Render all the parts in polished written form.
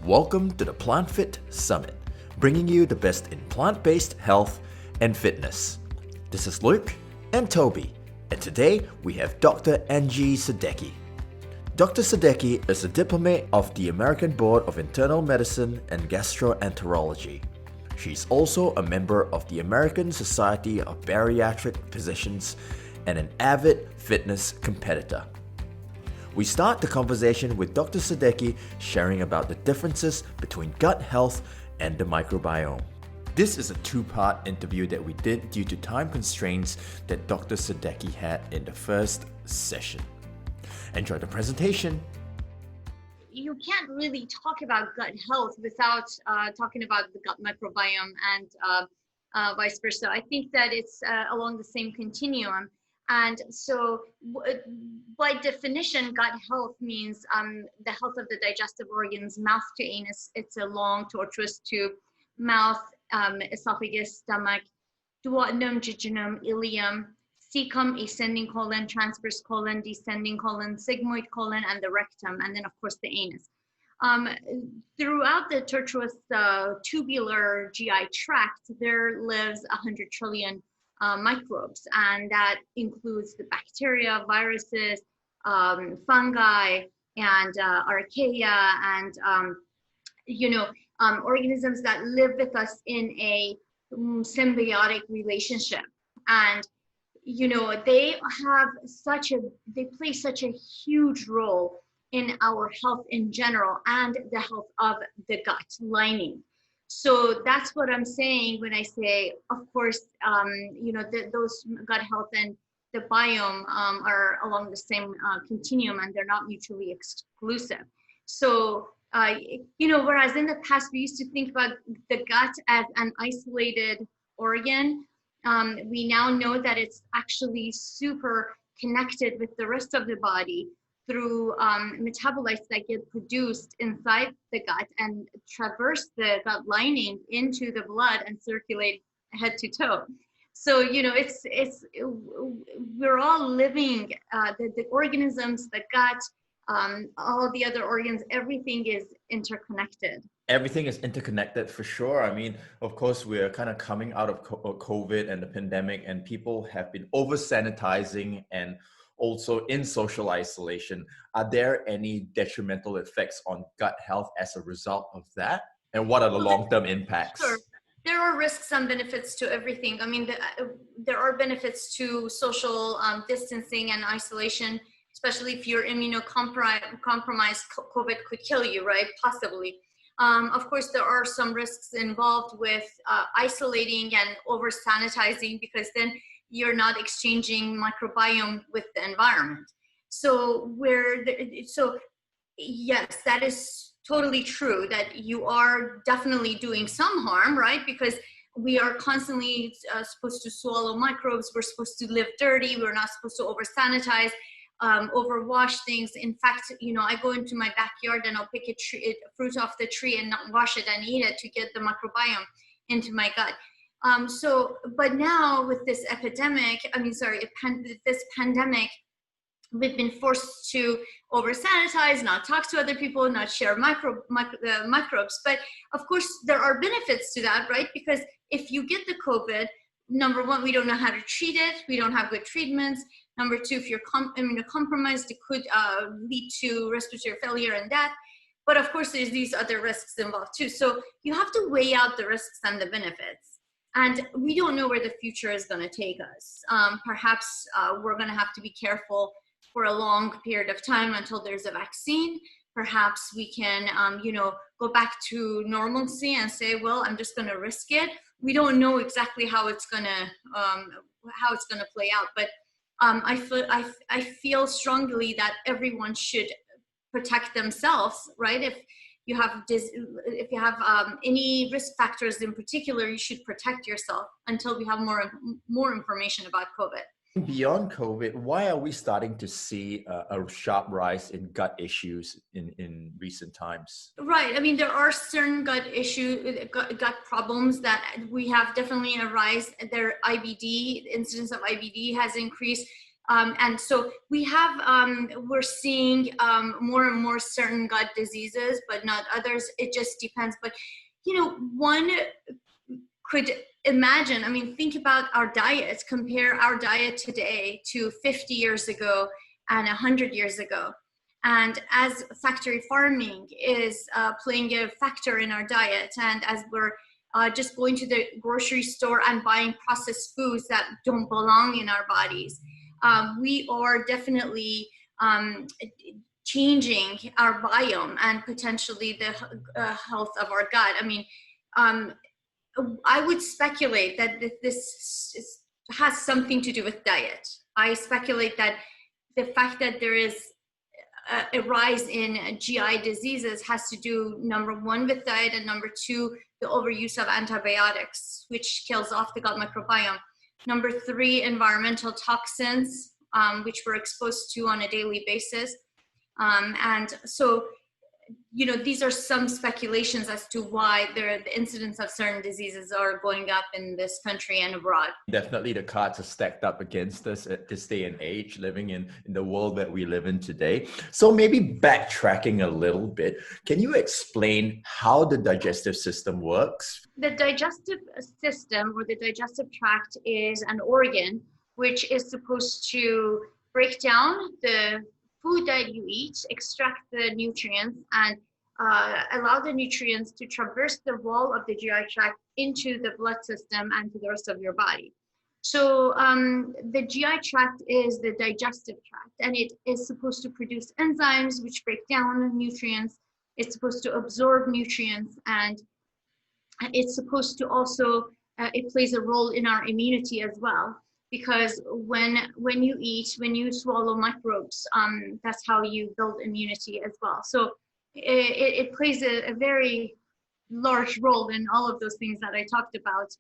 Welcome to the PlantFit Summit, bringing you the best in plant-based health and fitness. This is Luke and Toby, and today we have Dr. Angie Sadeghi. Dr. Sadeghi is a diplomate of the American Board of Internal Medicine and Gastroenterology. She's also a member of the American Society of Bariatric Physicians and an avid fitness competitor. We start the conversation with Dr. Sadeghi sharing about the differences between gut health and the microbiome. This is a two-part interview that we did due to time constraints that Dr. Sadeghi had in the first session. Enjoy the presentation. You can't really talk about gut health without talking about the gut microbiome and vice versa. I think that it's along the same continuum. And so by definition, gut health means the health of the digestive organs, mouth to anus. It's a long, tortuous tube, mouth, esophagus, stomach, duodenum, jejunum, ileum, cecum, ascending colon, transverse colon, descending colon, sigmoid colon, and the rectum, and then of course the anus. Throughout the tortuous tubular GI tract, there lives 100 trillion microbes, and that includes the bacteria, viruses, fungi, and archaea, and organisms that live with us in a symbiotic relationship. And they play such a huge role in our health in general and the health of the gut lining. So that's what I'm saying when I say, of course, those gut health and the biome are along the same continuum, and they're not mutually exclusive. So, whereas in the past we used to think about the gut as an isolated organ, we now know that it's actually super connected with the rest of the body through metabolites that get produced inside the gut and traverse the gut lining into the blood and circulate head to toe. So, we're all living, the organisms, the gut, all the other organs, everything is interconnected. Everything is interconnected for sure. I mean, of course, we're kind of coming out of COVID and the pandemic, and people have been over sanitizing and also in social isolation. Are there any detrimental effects on gut health as a result of that? And what are the long-term impacts? Sure. There are risks and benefits to everything. I mean, there are benefits to social distancing and isolation, especially if you're immunocompromised. COVID could kill you, right? Possibly. Of course, there are some risks involved with isolating and over sanitizing, because then you're not exchanging microbiome with the environment. So yes, that is totally true, that you are definitely doing some harm, right? Because we are constantly supposed to swallow microbes. We're supposed to live dirty. We're not supposed to over sanitize, overwash things. In fact, I go into my backyard and I'll pick a fruit off the tree and not wash it and eat it to get the microbiome into my gut. But now with this this pandemic, we've been forced to over sanitize, not talk to other people, not share microbes. But of course, there are benefits to that, right? Because if you get the COVID, number one, we don't know how to treat it. We don't have good treatments. Number two, if you're immunocompromised, it could lead to respiratory failure and death. But of course, there's these other risks involved too. So you have to weigh out the risks and the benefits. And we don't know where the future is going to take us. Perhaps we're going to have to be careful for a long period of time until there's a vaccine. Perhaps we can, go back to normalcy and say, well, I'm just going to risk it. We don't know exactly how it's going to play out. But I feel strongly that everyone should protect themselves, right? If you have any risk factors in particular, you should protect yourself until we have more information about COVID. Beyond COVID, why are we starting to see a sharp rise in gut issues in recent times? Right. I mean, there are certain gut problems that we have definitely a rise. Their IBD, incidence of IBD has increased. And so we're seeing more and more certain gut diseases, but not others. It just depends. But, one could imagine, think about our diet, compare our diet today to 50 years ago and 100 years ago. And as factory farming is playing a factor in our diet, and as we're just going to the grocery store and buying processed foods that don't belong in our bodies, we are definitely changing our biome and potentially the health of our gut. I would speculate that this has something to do with diet. I speculate that the fact that there is a rise in GI diseases has to do, number one, with diet, and number two, the overuse of antibiotics, which kills off the gut microbiome. Number three, environmental toxins, which we're exposed to on a daily basis. And so, these are some speculations as to why the incidence of certain diseases are going up in this country and abroad. Definitely the cards are stacked up against us at this day and age, living in the world that we live in today. So maybe backtracking a little bit, can you explain how the digestive system works? The digestive system, or the digestive tract, is an organ which is supposed to break down the food that you eat, extract the nutrients, and allow the nutrients to traverse the wall of the GI tract into the blood system and to the rest of your body. So the GI tract is the digestive tract, and it is supposed to produce enzymes which break down nutrients. It's supposed to absorb nutrients, and it's supposed to also, it plays a role in our immunity as well. Because when you eat, when you swallow microbes, that's how you build immunity as well. So it plays a very large role in all of those things that I talked about.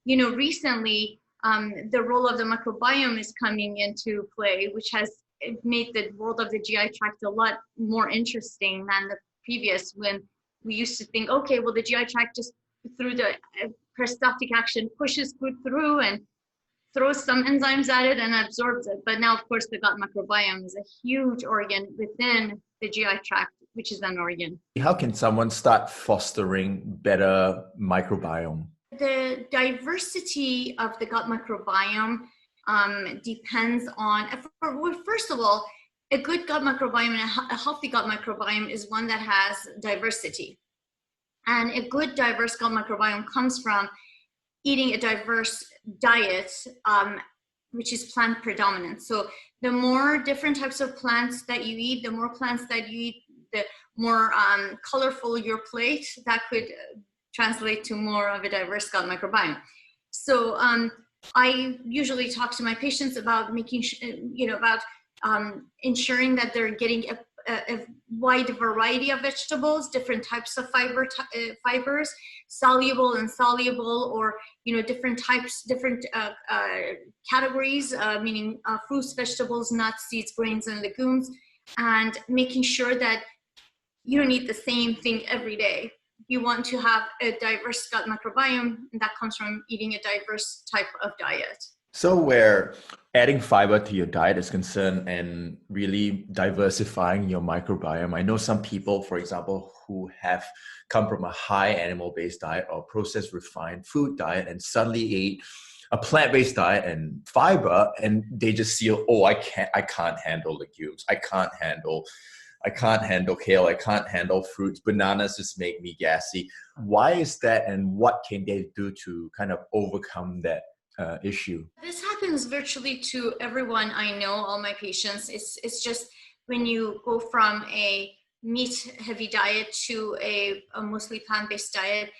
Recently, the role of the microbiome is coming into play, which has made the world of the GI tract a lot more interesting than the previous, when we used to think, okay, well, the GI tract just through the peristaltic action pushes food through and throws some enzymes at it and absorbs it. But now, of course, the gut microbiome is a huge organ within the GI tract, which is an organ. How can someone start fostering better microbiome? The diversity of the gut microbiome depends on, first of all, a good gut microbiome and a healthy gut microbiome is one that has diversity. And a good diverse gut microbiome comes from eating a diverse diet, which is plant predominant. So the more different types of plants that you eat, the more plants that you eat, the more colorful your plate, that could translate to more of a diverse gut microbiome. So I usually talk to my patients about ensuring that they're getting a wide variety of vegetables, different types of fibers, soluble, insoluble, or different types, different categories, meaning fruits, vegetables, nuts, seeds, grains, and legumes, and making sure that you don't eat the same thing every day. You want to have a diverse gut microbiome, and that comes from eating a diverse type of diet. So where adding fiber to your diet is concerned and really diversifying your microbiome, I know some people, for example, who have come from a high animal-based diet or processed refined food diet and suddenly eat a plant-based diet and fiber, and they just feel, oh, I can't handle legumes. I can't handle kale. I can't handle fruits. Bananas just make me gassy. Why is that, and what can they do to kind of overcome that issue? This happens virtually to everyone I know, all my patients. It's just when you go from a meat-heavy diet to a mostly plant-based diet,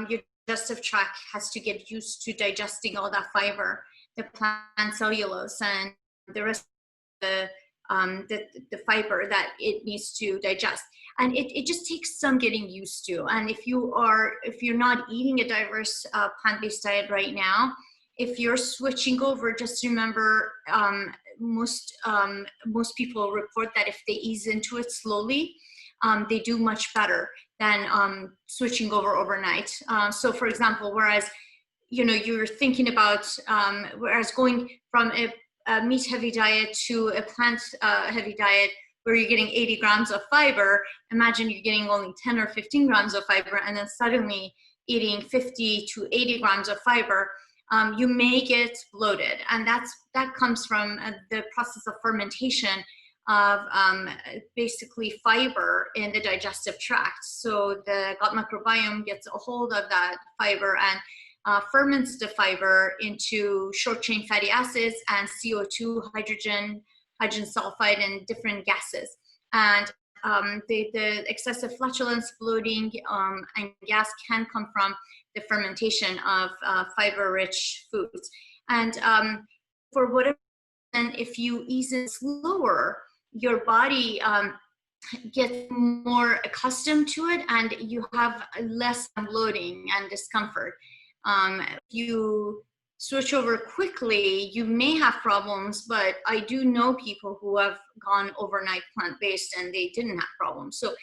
your digestive tract has to get used to digesting all that fiber, the plant cellulose, and the rest of the fiber that it needs to digest. And it just takes some getting used to. And if you're not eating a diverse plant-based diet right now, if you're switching over, just remember, most people report that if they ease into it slowly, they do much better than switching over overnight. So for example, whereas you're thinking about, whereas going from a meat heavy diet to a plant heavy diet where you're getting 80 grams of fiber, imagine you're getting only 10 or 15 grams of fiber, and then suddenly eating 50 to 80 grams of fiber, you may get bloated. And that comes from the process of fermentation of basically fiber in the digestive tract. So the gut microbiome gets a hold of that fiber and ferments the fiber into short chain fatty acids and CO2, hydrogen sulfide, and different gases. And the excessive flatulence, bloating, and gas can come from the fermentation of fiber-rich foods. And for whatever reason, if you eat it slower, your body gets more accustomed to it, and you have less bloating and discomfort. If you switch over quickly, you may have problems, but I do know people who have gone overnight plant-based and they didn't have problems. So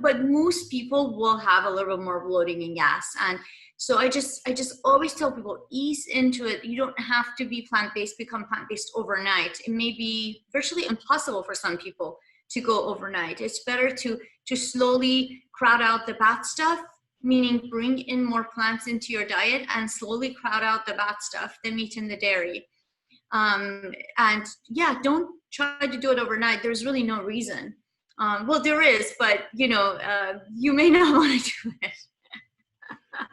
but most people will have a little more bloating and gas. And so I just always tell people, ease into it. You don't have to be plant-based, become plant-based overnight. It may be virtually impossible for some people to go overnight. It's better to slowly crowd out the bad stuff, meaning bring in more plants into your diet and slowly crowd out the bad stuff, the meat and the dairy. And yeah, don't try to do it overnight. There's really no reason. Well, there is, but you may not want to do it.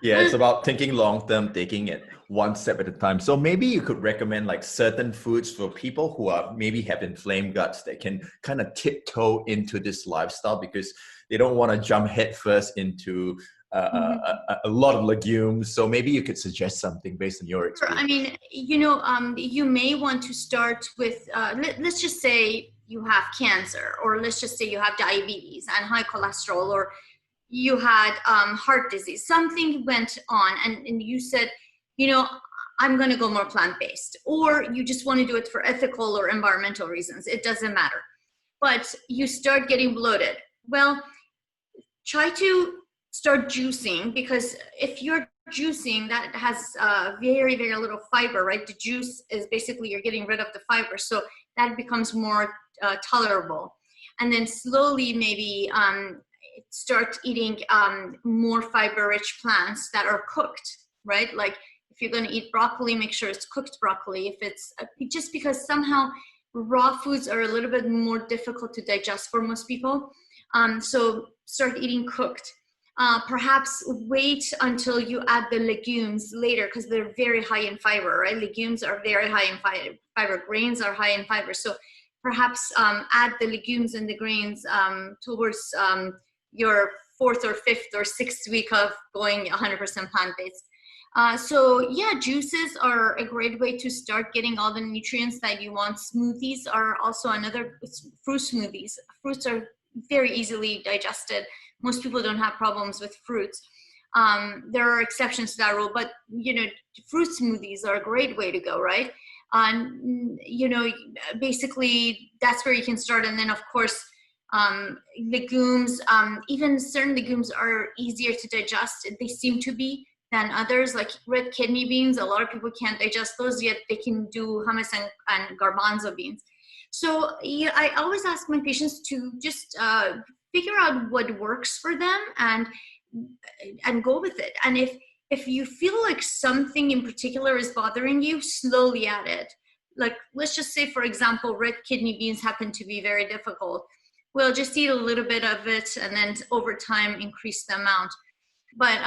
Yeah, it's about thinking long term, taking it one step at a time. So maybe you could recommend like certain foods for people who are maybe have inflamed guts that can kind of tiptoe into this lifestyle because they don't want to jump headfirst into a lot of legumes. So maybe you could suggest something based on your experience. I mean, you may want to start with, let's just say you have cancer, or let's just say you have diabetes and high cholesterol, or you had heart disease. Something went on and you said, I'm going to go more plant-based, or you just want to do it for ethical or environmental reasons. It doesn't matter. But you start getting bloated. Well, try to start juicing, because if you're juicing, that has very, very little fiber, right? The juice is basically you're getting rid of the fiber. So that becomes more tolerable. And then slowly maybe start eating more fiber-rich plants that are cooked, right? Like if you're going to eat broccoli, make sure it's cooked broccoli. If it's just because somehow raw foods are a little bit more difficult to digest for most people. So start eating cooked. Perhaps wait until you add the legumes later, because they're very high in fiber, right? Legumes are very high in fiber. Grains are high in fiber. So perhaps add the legumes and the grains towards your 4th or 5th or 6th week of going 100% plant-based. So yeah, juices are a great way to start getting all the nutrients that you want. Smoothies are also another, fruit smoothies. Fruits are very easily digested. Most people don't have problems with fruits. There are exceptions to that rule, but fruit smoothies are a great way to go, right? Basically that's where you can start. And then of course, legumes, even certain legumes are easier to digest. They seem to be than others, like red kidney beans. A lot of people can't digest those, yet they can do hummus and garbanzo beans. So yeah, I always ask my patients to just figure out what works for them and go with it. And if you feel like something in particular is bothering you, slowly add it. Like let's just say, for example, red kidney beans happen to be very difficult. Well, just eat a little bit of it and then over time increase the amount. But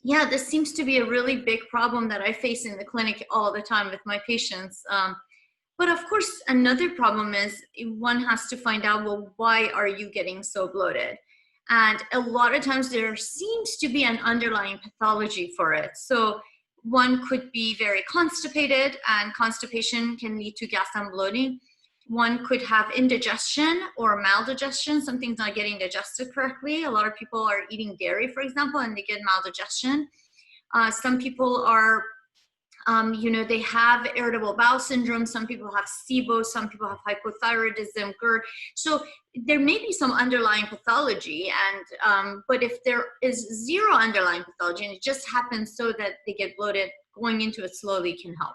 yeah, this seems to be a really big problem that I face in the clinic all the time with my patients. But of course, another problem is one has to find out, well, why are you getting so bloated? And a lot of times there seems to be an underlying pathology for it. So one could be very constipated, and constipation can lead to gas and bloating. One could have indigestion or maldigestion. Something's not getting digested correctly. A lot of people are eating dairy, for example, and they get maldigestion. Some people are They have irritable bowel syndrome. Some people have SIBO. Some people have hypothyroidism, GERD. So there may be some underlying pathology, but if there is zero underlying pathology and it just happens so that they get bloated, going into it slowly can help.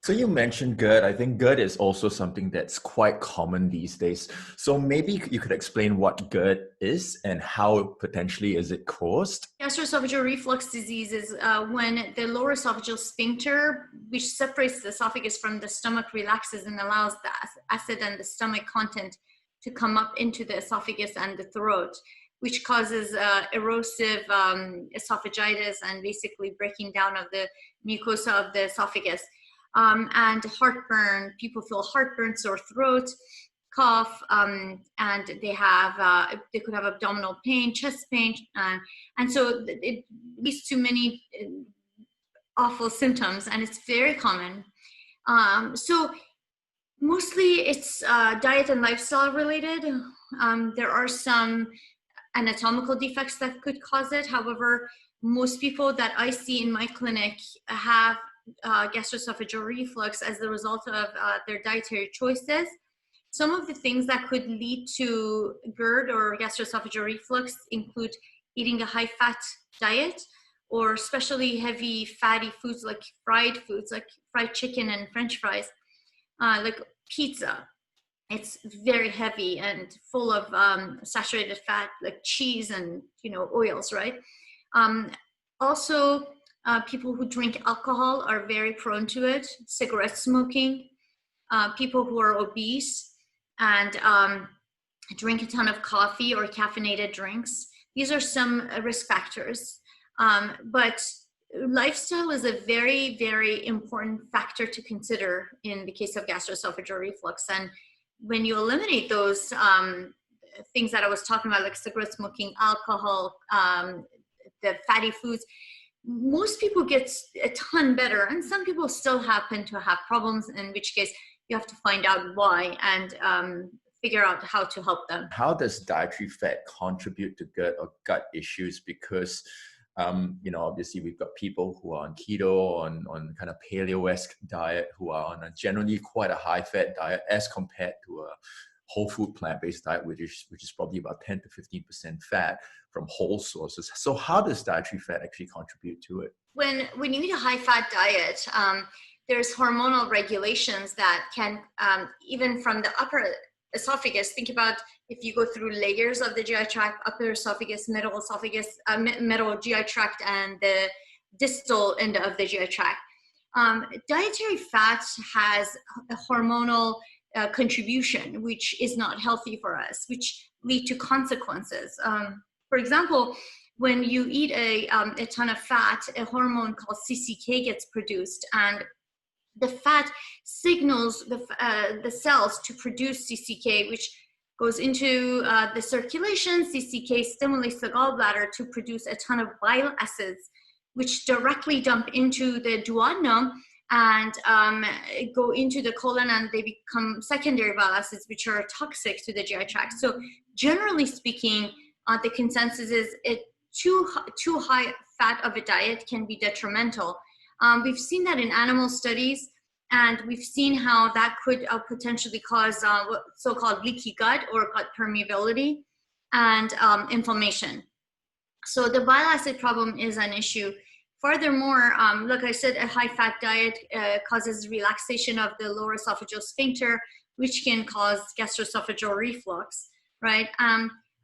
So you mentioned GERD. I think GERD is also something that's quite common these days. So maybe you could explain what GERD is and how potentially is it caused? Gastroesophageal reflux disease is when the lower esophageal sphincter, which separates the esophagus from the stomach, relaxes and allows the acid and the stomach content to come up into the esophagus and the throat, which causes erosive esophagitis and basically breaking down of the mucosa of the esophagus. And heartburn, people feel heartburn, sore throat, cough, and they could have abdominal pain, chest pain, and so it leads to many awful symptoms, and it's very common. So mostly it's diet and lifestyle related. There are some anatomical defects that could cause it. However, most people that I see in my clinic have gastroesophageal reflux as the result of their dietary choices. Some of the things that could lead to GERD or gastroesophageal reflux include eating a high-fat diet, or especially heavy fatty foods like fried chicken and French fries, like pizza. It's very heavy and full of saturated fat, like cheese and oils, right? Also, people who drink alcohol are very prone to it. Cigarette smoking, people who are obese and drink a ton of coffee or caffeinated drinks. These are some risk factors. But lifestyle is a very, very important factor to consider in the case of gastroesophageal reflux. And when you eliminate those things that I was talking about, like cigarette smoking, alcohol, the fatty foods, most people get a ton better, and some people still happen to have problems, in which case you have to find out why and figure out how to help them. How does dietary fat contribute to GERD or gut issues? Because obviously we've got people who are on keto, on kind of paleo-esque diet, who are on a generally quite a high-fat diet as compared to a whole food plant-based diet, which is probably about 10 to 15% fat from whole sources. So how does dietary fat actually contribute to it? When you eat a high-fat diet, there's hormonal regulations that can, even from the upper esophagus, think about if you go through layers of the GI tract, upper esophagus, middle GI tract, and the distal end of the GI tract. Dietary fat has a hormonal contribution, which is not healthy for us, which lead to consequences. For example, when you eat a ton of fat, a hormone called CCK gets produced, and the fat signals the cells to produce CCK, which goes into the circulation. CCK stimulates the gallbladder to produce a ton of bile acids, which directly dump into the duodenum and go into the colon, and they become secondary bile acids, which are toxic to the GI tract. So generally speaking, the consensus is too high fat of a diet can be detrimental. We've seen that in animal studies, and we've seen how that could potentially cause so-called leaky gut or gut permeability and inflammation. So the bile acid problem is an issue. Furthermore, like I said, a high-fat diet causes relaxation of the lower esophageal sphincter, which can cause gastroesophageal reflux, right?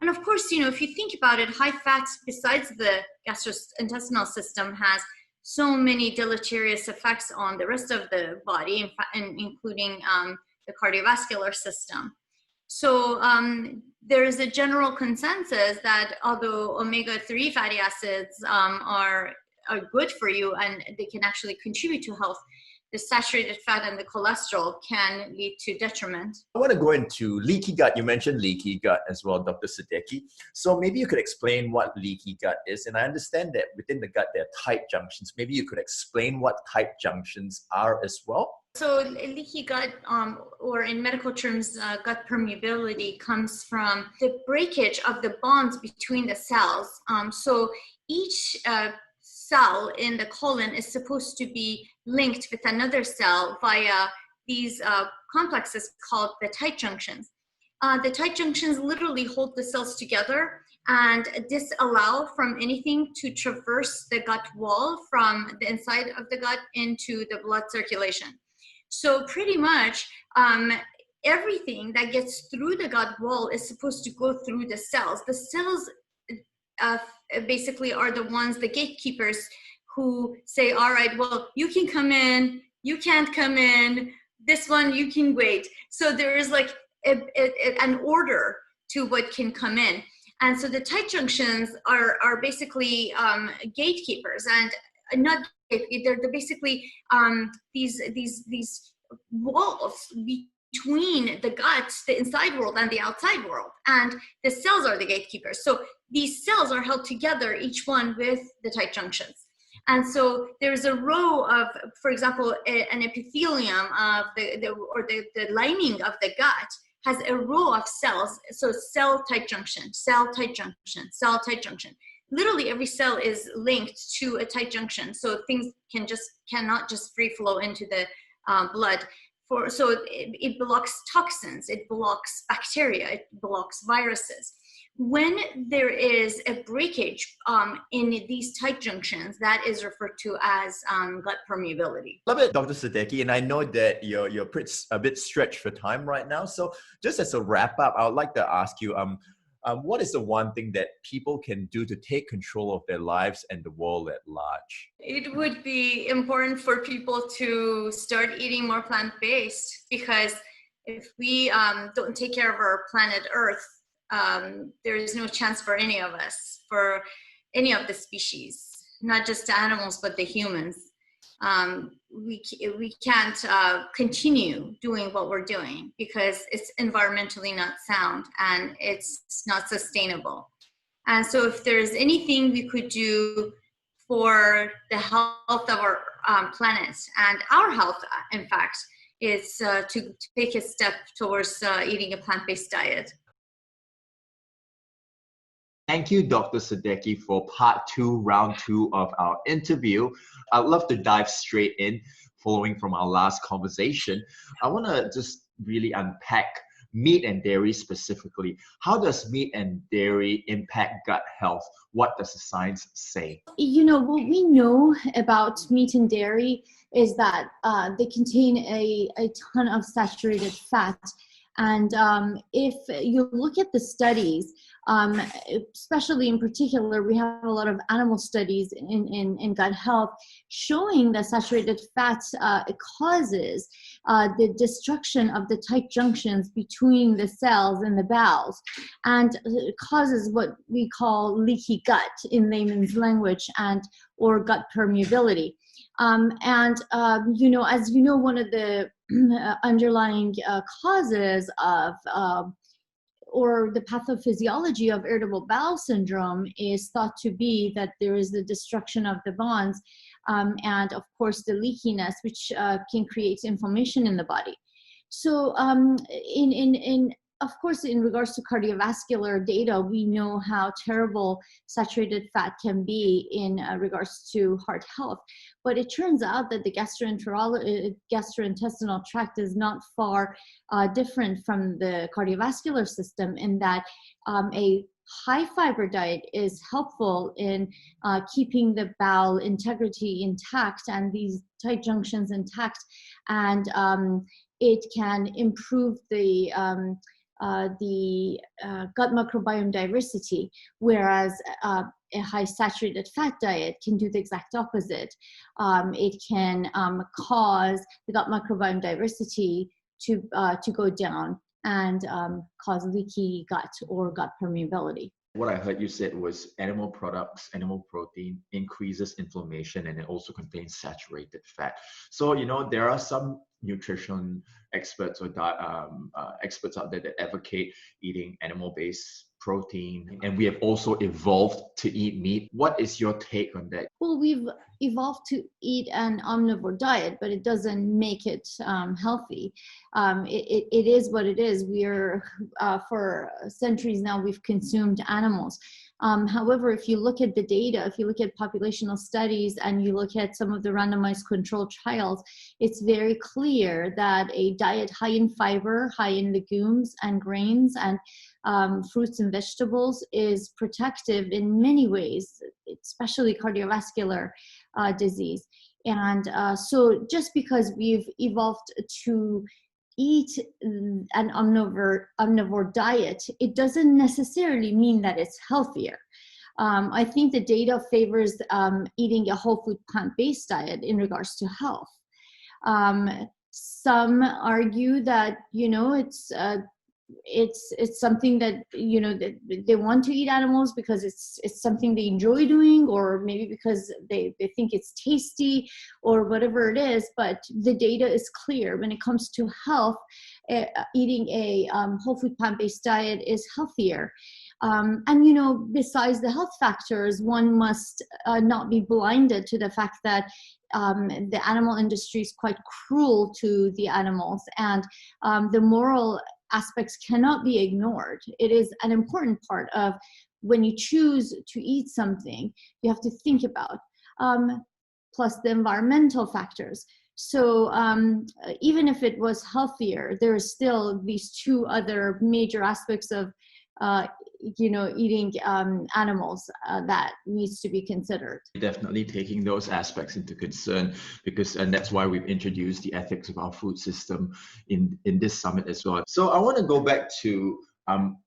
And of course, if you think about it, high fats, besides the gastrointestinal system, has so many deleterious effects on the rest of the body, including the cardiovascular system. So there is a general consensus that although omega-3 fatty acids are good for you and they can actually contribute to health, the saturated fat and the cholesterol can lead to detriment. I want to go into leaky gut. You mentioned leaky gut as well, Dr. Sadeghi. So maybe you could explain what leaky gut is. And I understand that within the gut, there are tight junctions. Maybe you could explain what tight junctions are as well. So leaky gut, or in medical terms, gut permeability, comes from the breakage of the bonds between the cells. So each cell in the colon is supposed to be linked with another cell via these complexes called the tight junctions. The tight junctions literally hold the cells together and disallow from anything to traverse the gut wall from the inside of the gut into the blood circulation. So pretty much everything that gets through the gut wall is supposed to go through the cells. The cells basically are the ones, the gatekeepers, who say, all right, well, you can come in, you can't come in, this one you can wait. So there is like an order to what can come in. And so the tight junctions are basically gatekeepers, and not, they're basically these walls between the gut, the inside world, and the outside world. And the cells are the gatekeepers. So these cells are held together, each one with the tight junctions. And so there's a row of, for example, an epithelium of the lining of the gut has a row of cells. So cell tight junction, cell tight junction, cell tight junction. Literally every cell is linked to a tight junction. So things cannot just free flow into the blood. So it blocks toxins, it blocks bacteria, it blocks viruses. When there is a breakage in these tight junctions, that is referred to as gut permeability. Love it, Dr. Sadeghi, and I know that you're a bit stretched for time right now. So just as a wrap up, I would like to ask you, what is the one thing that people can do to take control of their lives and the world at large? It would be important for people to start eating more plant-based, because if we don't take care of our planet Earth, there is no chance for any of us, for any of the species, not just the animals, but the humans. We can't continue doing what we're doing because it's environmentally not sound and it's not sustainable. And so if there's anything we could do for the health of our planet and our health, in fact, is to take a step towards eating a plant-based diet. Thank you, Dr. Sadeghi, for round two of our interview. I'd love to dive straight in, following from our last conversation. I want to just really unpack meat and dairy specifically. How does meat and dairy impact gut health? What does the science say? You know, what we know about meat and dairy is that they contain a ton of saturated fat. And if you look at the studies, especially in particular, we have a lot of animal studies in gut health showing that saturated fat causes the destruction of the tight junctions between the cells in the bowels, and causes what we call leaky gut in layman's language, or gut permeability. You know, as you know, one of the underlying causes of or the pathophysiology of irritable bowel syndrome is thought to be that there is the destruction of the bonds, and of course the leakiness, which can create inflammation in the body. So of course, in regards to cardiovascular data, we know how terrible saturated fat can be in regards to heart health. But it turns out that the gastrointestinal tract is not far different from the cardiovascular system, in that a high fiber diet is helpful in keeping the bowel integrity intact and these tight junctions intact, and it can improve the gut microbiome diversity, whereas a high saturated fat diet can do the exact opposite. It can cause the gut microbiome diversity to go down and cause leaky gut or gut permeability. What I heard you said was animal products, animal protein increases inflammation, and it also contains saturated fat. So, you know, there are some nutrition experts or experts out there that advocate eating animal-based protein, and we have also evolved to eat meat. What is your take on that? Well, we've evolved to eat an omnivore diet, but it doesn't make it healthy. It is what it is. We're for centuries now, we've consumed animals. However, if you look at the data, if you look at populational studies and you look at some of the randomized controlled trials, it's very clear that a diet high in fiber, high in legumes and grains and fruits and vegetables is protective in many ways, especially cardiovascular disease. And so just because we've evolved to eat an omnivore diet, it doesn't necessarily mean that it's healthier. I think the data favors eating a whole food plant-based diet in regards to health. Some argue that, you know, it's something that, you know, that they want to eat animals because it's something they enjoy doing, or maybe because they think it's tasty or whatever it is. But the data is clear when it comes to health. Eating a whole food plant-based diet is healthier. And, you know, besides the health factors, one must not be blinded to the fact that the animal industry is quite cruel to the animals, and the moral aspects cannot be ignored. It is an important part of when you choose to eat something, you have to think about, plus the environmental factors. So even if it was healthier, there are still these two other major aspects of you know, eating animals that needs to be considered. Definitely taking those aspects into concern, and that's why we've introduced the ethics of our food system in this summit as well. So I want to go back to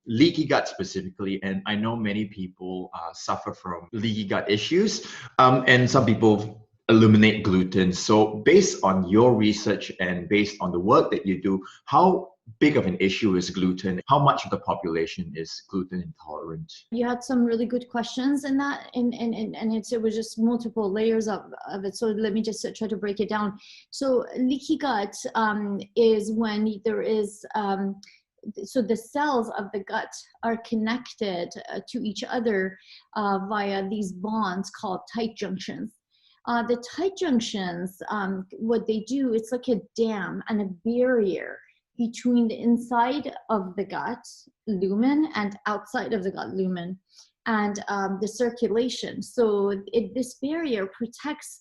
leaky gut specifically, and I know many people suffer from leaky gut issues, and some people eliminate gluten. So based on your research and based on the work that you do, how big of an issue is gluten? How much of the population is gluten intolerant? You had some really good questions in that, and it was just multiple layers of it. So let me just try to break it down. So leaky gut is when there is, so the cells of the gut are connected to each other via these bonds called tight junctions. The tight junctions, what they do, it's like a dam and a barrier between the inside of the gut lumen and outside of the gut lumen, and the circulation. So this barrier protects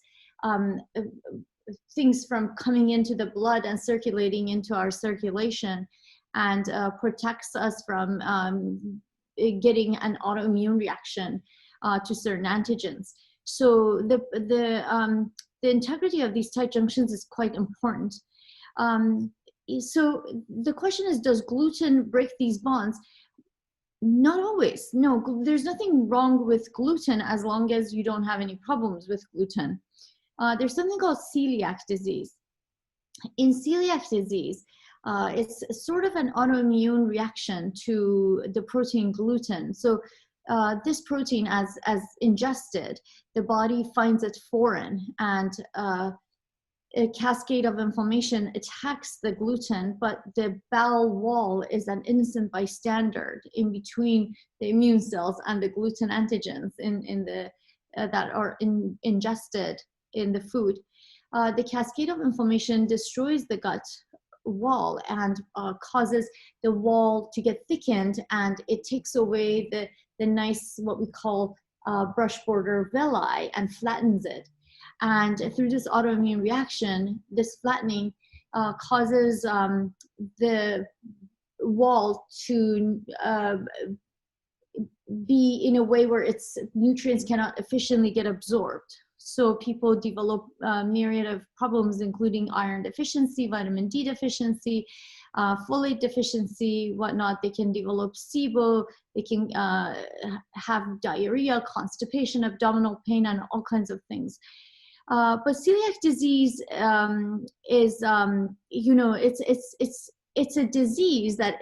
things from coming into the blood and circulating into our circulation, and protects us from getting an autoimmune reaction to certain antigens. So the integrity of these tight junctions is quite important. So the question is, does gluten break these bonds? Not always. No, there's nothing wrong with gluten as long as you don't have any problems with gluten. There's something called celiac disease. In celiac disease, it's sort of an autoimmune reaction to the protein gluten. So this protein, as ingested, the body finds it foreign, and a cascade of inflammation attacks the gluten, but the bowel wall is an innocent bystander in between the immune cells and the gluten antigens in the that are ingested in the food. The cascade of inflammation destroys the gut wall and causes the wall to get thickened, and it takes away the nice, what we call brush border villi, and flattens it. And through this autoimmune reaction, this flattening causes the wall to be in a way where its nutrients cannot efficiently get absorbed. So people develop a myriad of problems, including iron deficiency, vitamin D deficiency, folate deficiency, whatnot. They can develop SIBO, they can have diarrhea, constipation, abdominal pain, and all kinds of things. But celiac disease is, you know, it's a disease that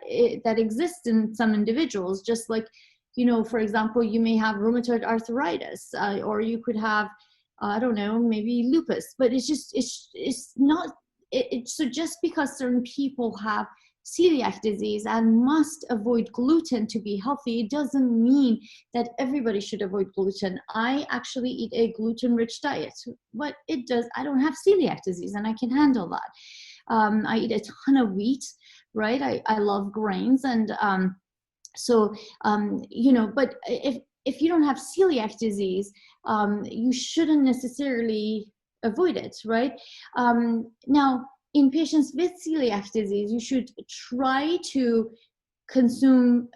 exists in some individuals. Just like, you know, for example, you may have rheumatoid arthritis, or you could have, I don't know, maybe lupus. But it's not. So just because certain people have celiac disease and must avoid gluten to be healthy, it doesn't mean that everybody should avoid gluten. I actually eat a gluten-rich diet. What it does, I don't have celiac disease and I can handle that. I eat a ton of wheat, right? I love grains, and but if you don't have celiac disease, you shouldn't necessarily avoid it, right? Now, in patients with celiac disease, you should try to consume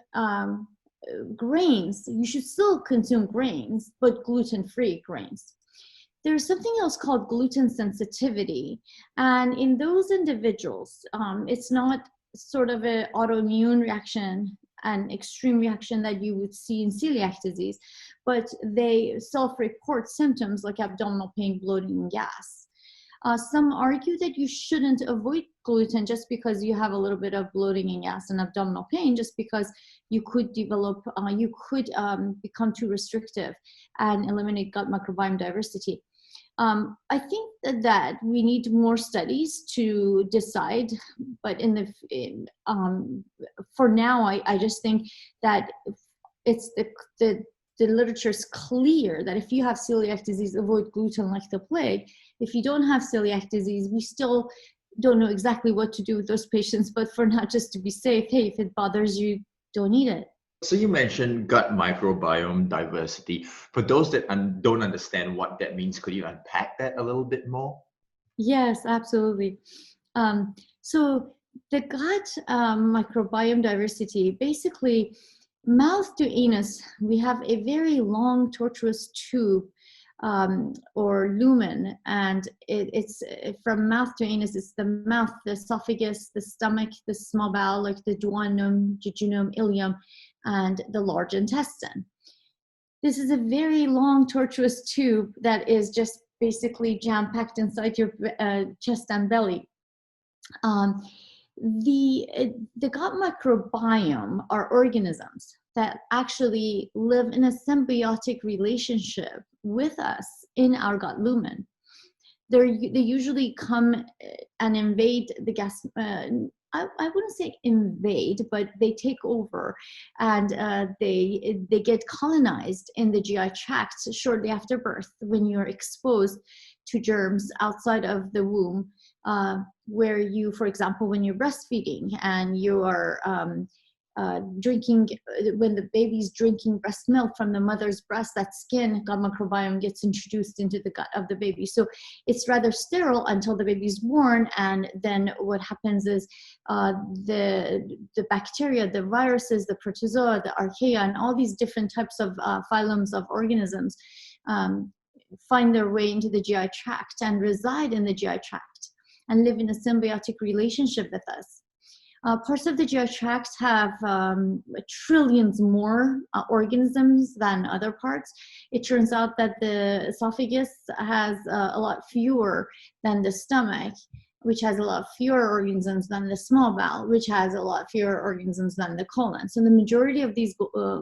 grains. You should still consume grains, but gluten-free grains. There's something else called gluten sensitivity. And in those individuals, it's not sort of an autoimmune reaction, an extreme reaction that you would see in celiac disease, but they self-report symptoms like abdominal pain, bloating, and gas. Some argue that you shouldn't avoid gluten just because you have a little bit of bloating and gas and abdominal pain, just because you could develop, become too restrictive and eliminate gut microbiome diversity. I think that we need more studies to decide, but for now, I just think that it's the literature is clear that if you have celiac disease, avoid gluten like the plague. If you don't have celiac disease, we still don't know exactly what to do with those patients, but for now, just to be safe, hey, if it bothers you, don't eat it. So you mentioned gut microbiome diversity. For those that don't understand what that means, could you unpack that a little bit more? Yes, absolutely. So the gut microbiome diversity, basically mouth to anus, we have a very long tortuous tube or lumen, and it's from mouth to anus. It's the mouth, the esophagus, the stomach, the small bowel, like the duodenum, jejunum, ileum, and the large intestine. This is a very long tortuous tube that is just basically jam-packed inside your chest and belly. The gut microbiome are organisms that actually live in a symbiotic relationship with us in our gut lumen. They usually come and invade the gas. I wouldn't say invade, but they take over, and they get colonized in the GI tract shortly after birth when you're exposed to germs outside of the womb, where you, for example, when you're breastfeeding and you are drinking, when the baby's drinking breast milk from the mother's breast, that skin gut microbiome gets introduced into the gut of the baby. So it's rather sterile until the baby's born, and then what happens is the bacteria, the viruses, the protozoa, the archaea, and all these different types of phylums of organisms find their way into the GI tract and reside in the GI tract and live in a symbiotic relationship with us. Parts of the GI tract have trillions more organisms than other parts. It turns out that the esophagus has a lot fewer than the stomach, which has a lot fewer organisms than the small bowel, which has a lot fewer organisms than the colon. So the majority of these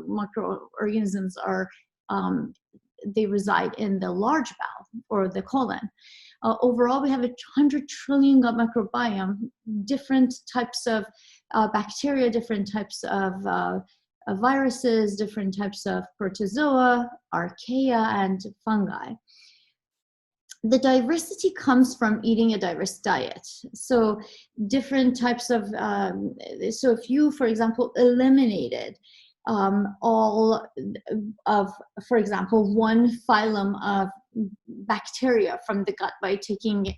microorganisms are, they reside in the large bowel or the colon. Overall, we have 100 trillion gut microbiome, different types of bacteria, different types of viruses, different types of protozoa, archaea, and fungi. The diversity comes from eating a diverse diet. So different types of, so if you, for example, eliminated all of, for example, one phylum of bacteria from the gut by taking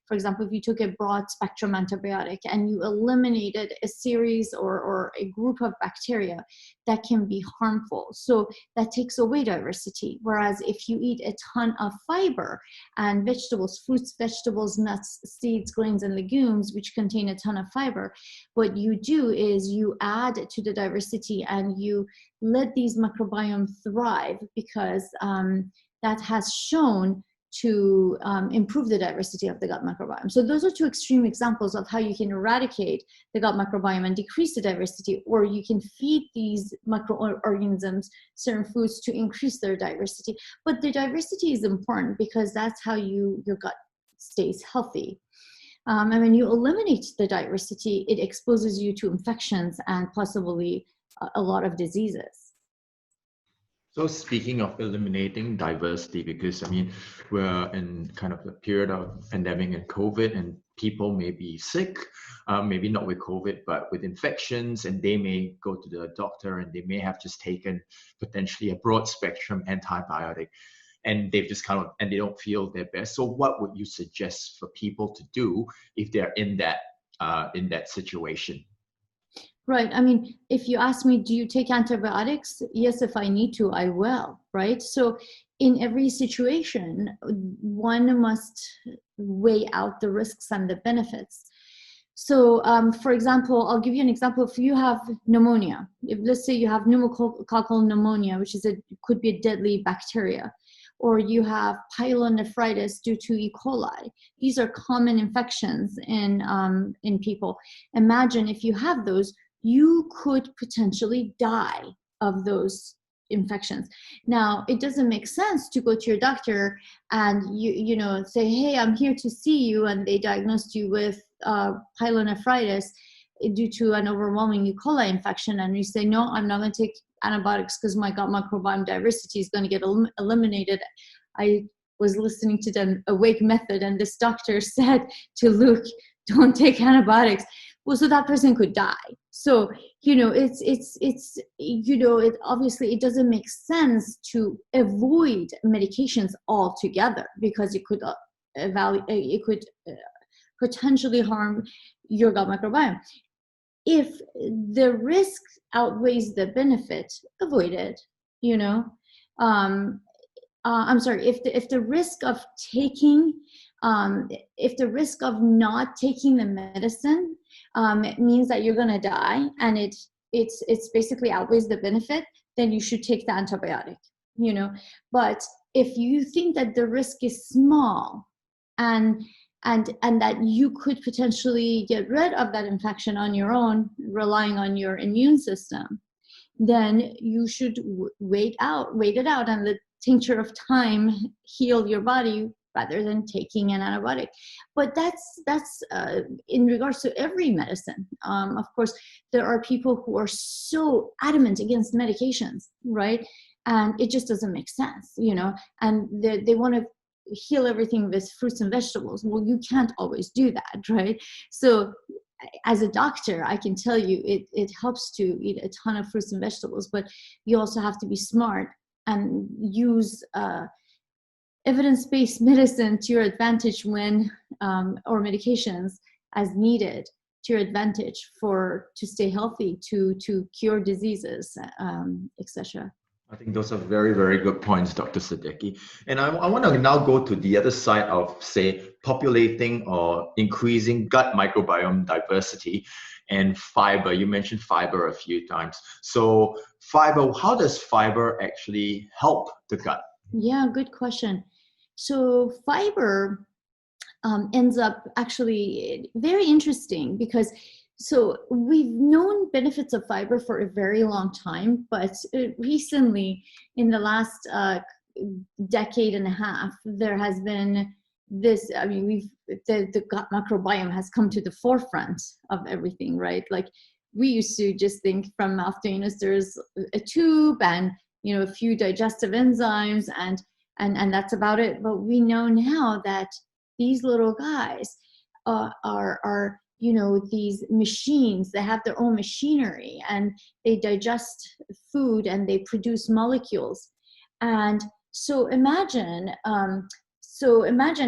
for example, if you took a broad spectrum antibiotic and you eliminated a series or a group of bacteria that can be harmful. So that takes away diversity. Whereas if you eat a ton of fiber and vegetables, fruits, vegetables, nuts, seeds, grains, and legumes, which contain a ton of fiber, what you do is you add to the diversity and you let these microbiome thrive, because that has shown to improve the diversity of the gut microbiome. So those are two extreme examples of how you can eradicate the gut microbiome and decrease the diversity, or you can feed these microorganisms certain foods to increase their diversity. But the diversity is important because that's how your gut stays healthy. And when you eliminate the diversity, it exposes you to infections and possibly a lot of diseases. So speaking of eliminating diversity, because I mean, we're in kind of a period of pandemic and COVID, and people may be sick, maybe not with COVID, but with infections, and they may go to the doctor and they may have just taken potentially a broad spectrum antibiotic, and they've just and they don't feel their best. So what would you suggest for people to do if they're in that situation? Right. I mean, if you ask me, do you take antibiotics? Yes, if I need to, I will. Right. So in every situation, one must weigh out the risks and the benefits. So, for example, I'll give you an example. If you have pneumonia, let's say you have pneumococcal pneumonia, which could be a deadly bacteria, or you have pyelonephritis due to E. coli. These are common infections in people. Imagine if you have those, you could potentially die of those infections. Now, it doesn't make sense to go to your doctor and you know say, hey, I'm here to see you, and they diagnosed you with pyelonephritis due to an overwhelming E. coli infection, and you say, no, I'm not going to take antibiotics because my gut microbiome diversity is going to get eliminated. I was listening to the Awake Method, and this doctor said to Luke, don't take antibiotics. Well, so that person could die. So, you know, it's you know, it obviously it doesn't make sense to avoid medications altogether, because it could potentially harm your gut microbiome. If the risk outweighs the benefit, avoid it. You know, I'm sorry. If the risk of taking, if the risk of not taking the medicine it means that you're going to die, and it's basically outweighs the benefit, then you should take the antibiotic. You know, but if you think that the risk is small, and that you could potentially get rid of that infection on your own, relying on your immune system, then you should wait it out, and let tincture of time heal your body rather than taking an antibiotic. But that's in regards to every medicine. Of course, there are people who are so adamant against medications, right? And it just doesn't make sense, you know, and they want to heal everything with fruits and vegetables. Well, you can't always do that, right? So as a doctor, I can tell you it helps to eat a ton of fruits and vegetables, but you also have to be smart and use evidence-based medicine to your advantage or medications as needed to your advantage to stay healthy, to cure diseases, etc. I think those are very, very good points, Dr. Sadeghi. And I want to now go to the other side of, say, populating or increasing gut microbiome diversity and fiber. You mentioned fiber a few times. So fiber, how does fiber actually help the gut? Yeah, good question. So fiber ends up actually very interesting, because so we've known benefits of fiber for a very long time, but recently, in the last decade and a half, there has been this. I mean, the gut microbiome has come to the forefront of everything, right? Like, we used to just think from mouth to anus there's a tube and, you know, a few digestive enzymes and that's about it. But we know now that these little guys are you know, these machines. They have their own machinery, and they digest food and they produce molecules. And so imagine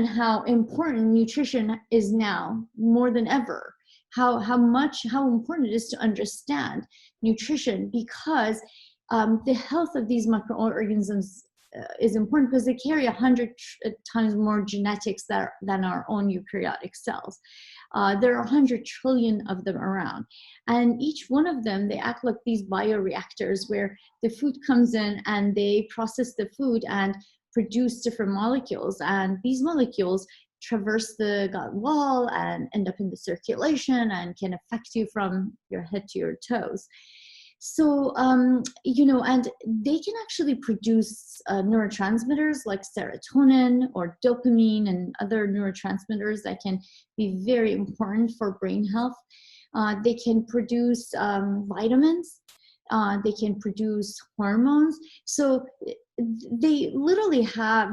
how important nutrition is now, more than ever. How important it is to understand nutrition, because the health of these microorganisms is important, because they carry 100 times more genetics than our own eukaryotic cells. There are 100 trillion of them around, and each one of them, they act like these bioreactors where the food comes in and they process the food and produce different molecules, and these molecules traverse the gut wall and end up in the circulation and can affect you from your head to your toes. So, and they can actually produce neurotransmitters like serotonin or dopamine and other neurotransmitters that can be very important for brain health. They can produce vitamins. They can produce hormones. So they literally have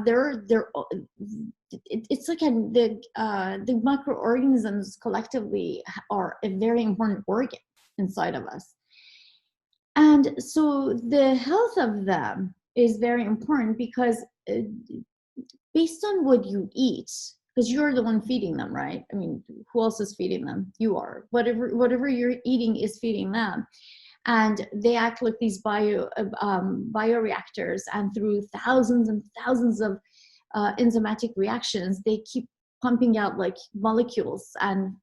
it's like the microorganisms collectively are a very important organ inside of us. And so the health of them is very important because based on what you eat, because you're the one feeding them, right? I mean, who else is feeding them? You are. Whatever you're eating is feeding them. And they act like these bioreactors, and through thousands and thousands of enzymatic reactions, they keep pumping out like molecules and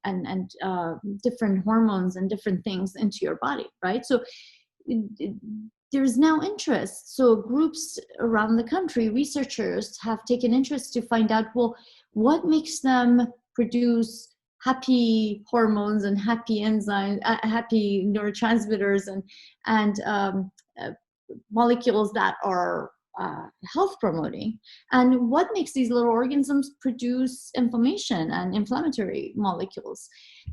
different hormones and different things into your body, right? So there's now interest. So groups around the country, researchers have taken interest to find out, well, what makes them produce happy hormones and happy enzymes, happy neurotransmitters and molecules that are health promoting, and what makes these little organisms produce inflammation and inflammatory molecules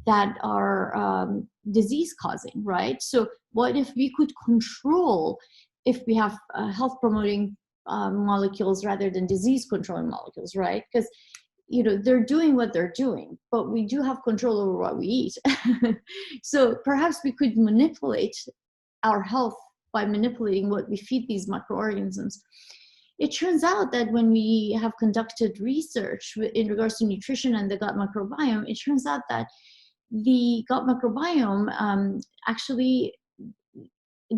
that are disease causing, right? So what if we could control, if we have health promoting molecules rather than disease controlling molecules, right? Because they're doing what they're doing, but we do have control over what we eat. So perhaps we could manipulate our health by manipulating what we feed these microorganisms. It turns out that when we have conducted research in regards to nutrition and the gut microbiome, it turns out that the gut microbiome actually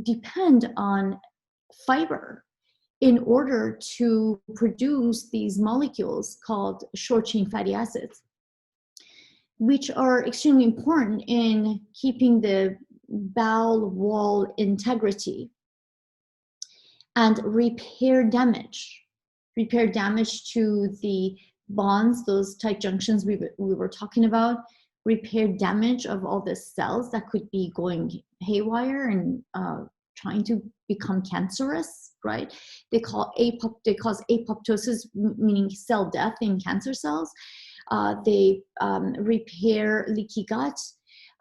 depend on fiber in order to produce these molecules called short-chain fatty acids, which are extremely important in keeping the bowel wall integrity and repair damage to the bonds, those tight junctions we were talking about, repair damage of all the cells that could be going haywire and trying to become cancerous, right? They cause apoptosis, meaning cell death in cancer cells. They repair leaky gut.